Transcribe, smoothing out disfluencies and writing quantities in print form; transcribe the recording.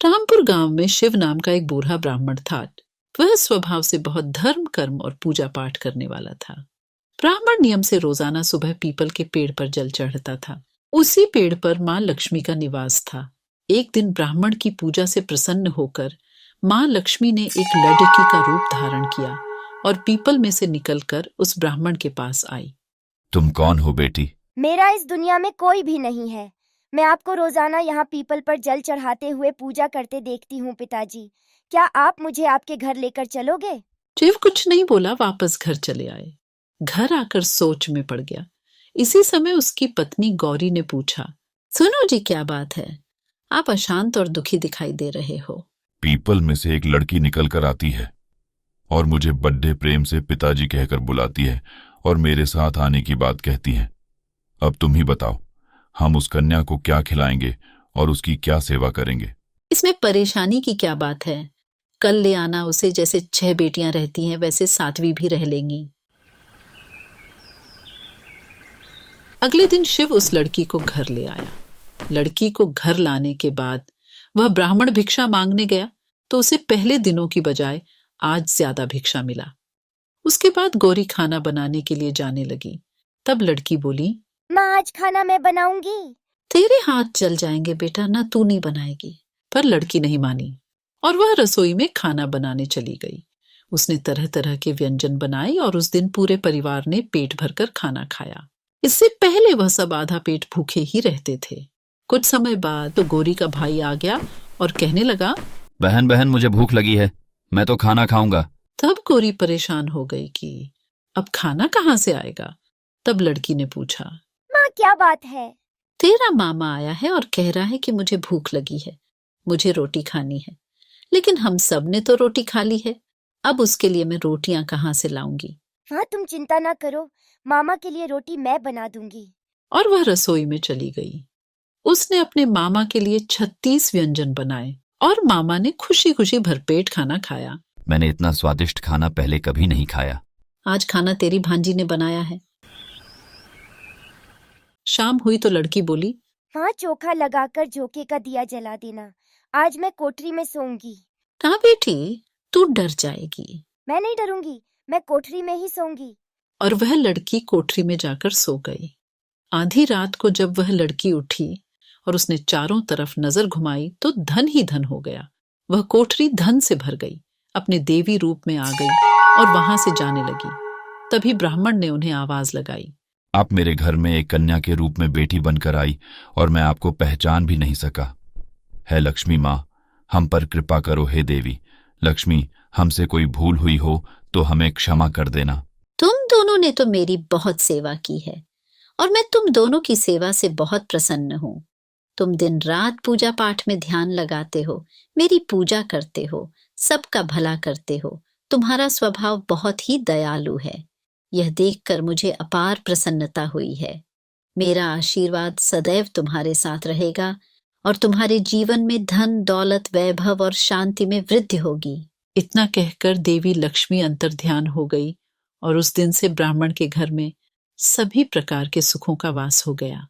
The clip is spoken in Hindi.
रामपुर गांव में शिव नाम का एक बूढ़ा ब्राह्मण था। वह स्वभाव से बहुत धर्म कर्म और पूजा पाठ करने वाला था। ब्राह्मण नियम से रोजाना सुबह पीपल के पेड़ पर जल चढ़ता था। उसी पेड़ पर मां लक्ष्मी का निवास था। एक दिन ब्राह्मण की पूजा से प्रसन्न होकर मां लक्ष्मी ने एक लड़की का रूप धारण किया और पीपल में से निकलकर उस ब्राह्मण के पास आई। तुम कौन हो बेटी? मेरा इस दुनिया में कोई भी नहीं है। मैं आपको रोजाना यहाँ पीपल पर जल चढ़ाते हुए पूजा करते देखती हूँ पिताजी। क्या आप मुझे आपके घर लेकर चलोगे? शिव कुछ नहीं बोला, वापस घर चले आए। घर आकर सोच में पड़ गया। इसी समय उसकी पत्नी गौरी ने पूछा, सुनो जी, क्या बात है? आप अशांत और दुखी दिखाई दे रहे हो। पीपल में से एक लड़की निकल कर आती है और मुझे बड़े प्रेम से पिताजी कहकर बुलाती है और मेरे साथ आने की बात कहती है। अब तुम ही बताओ, हम उस कन्या को क्या खिलाएंगे और उसकी क्या सेवा करेंगे? इसमें परेशानी की क्या बात है? कल ले आना उसे। जैसे 6 बेटियां रहती हैं वैसे 7वीं भी रह लेंगी। अगले दिन शिव उस लड़की को घर ले आया। लड़की को घर लाने के बाद वह ब्राह्मण भिक्षा मांगने गया तो उसे पहले दिनों की बजाय आज ज्यादा भिक्षा मिला। उसके बाद गौरी खाना बनाने के लिए जाने लगी। तब लड़की बोली, माँ, आज खाना मैं बनाऊंगी। तेरे हाथ जल जाएंगे बेटा, ना तू नहीं बनाएगी। पर लड़की नहीं मानी और वह रसोई में खाना बनाने चली गई। उसने तरह तरह के व्यंजन बनाए और उस दिन पूरे परिवार ने पेट भरकर खाना खाया। इससे पहले वह सब आधा पेट भूखे ही रहते थे। कुछ समय बाद तो गौरी का भाई आ गया और कहने लगा, बहन बहन, मुझे भूख लगी है, मैं तो खाना खाऊंगा। तब गौरी परेशान हो गई कि अब खाना कहाँ से आएगा। तब लड़की ने पूछा, माँ, क्या बात है? तेरा मामा आया है और कह रहा है कि मुझे भूख लगी है, मुझे रोटी खानी है। लेकिन हम सब ने तो रोटी खा ली है, अब उसके लिए मैं रोटियां कहाँ से लाऊंगी? हाँ, तुम चिंता ना करो, मामा के लिए रोटी मैं बना दूंगी। और वह रसोई में चली गई। उसने अपने मामा के लिए 36 व्यंजन बनाए और मामा ने खुशी खुशी भरपेट खाना खाया। मैंने इतना स्वादिष्ट खाना पहले कभी नहीं खाया। आज खाना तेरी भांजी ने बनाया है। शाम हुई तो लड़की बोली, हाँ, चोखा लगाकर झोंके का दिया जला देना। आज मैं कोठरी में सोऊंगी। ना बेटी, तू डर जाएगी। मैं नहीं डरूंगी, मैं कोठरी में ही सोऊंगी। और वह लड़की कोठरी में जाकर सो गई। आधी रात को जब वह लड़की उठी और उसने चारों तरफ नजर घुमाई तो धन ही धन हो गया। वह कोठरी धन से भर गई, अपने देवी रूप में आ गई और वहां से जाने लगी। तभी ब्राह्मण ने उन्हें आवाज लगाई, आप मेरे घर में एक कन्या के रूप में बेटी बनकर आई और मैं आपको पहचान भी नहीं सका। है लक्ष्मी माँ, हम पर कृपा करो। हे देवी लक्ष्मी, हमसे कोई भूल हुई हो तो हमें क्षमा कर देना। तुम दोनों ने तो मेरी बहुत सेवा की है और मैं तुम दोनों की सेवा से बहुत प्रसन्न हूँ। तुम दिन रात पूजा पाठ में ध्यान लगाते हो, मेरी पूजा करते हो, सबका भला करते हो। तुम्हारा स्वभाव बहुत ही दयालु है। यह देखकर मुझे अपार प्रसन्नता हुई है। मेरा आशीर्वाद सदैव तुम्हारे साथ रहेगा और तुम्हारे जीवन में धन, दौलत, वैभव और शांति में वृद्धि होगी। इतना कहकर देवी लक्ष्मी अंतर्ध्यान हो गई और उस दिन से ब्राह्मण के घर में सभी प्रकार के सुखों का वास हो गया।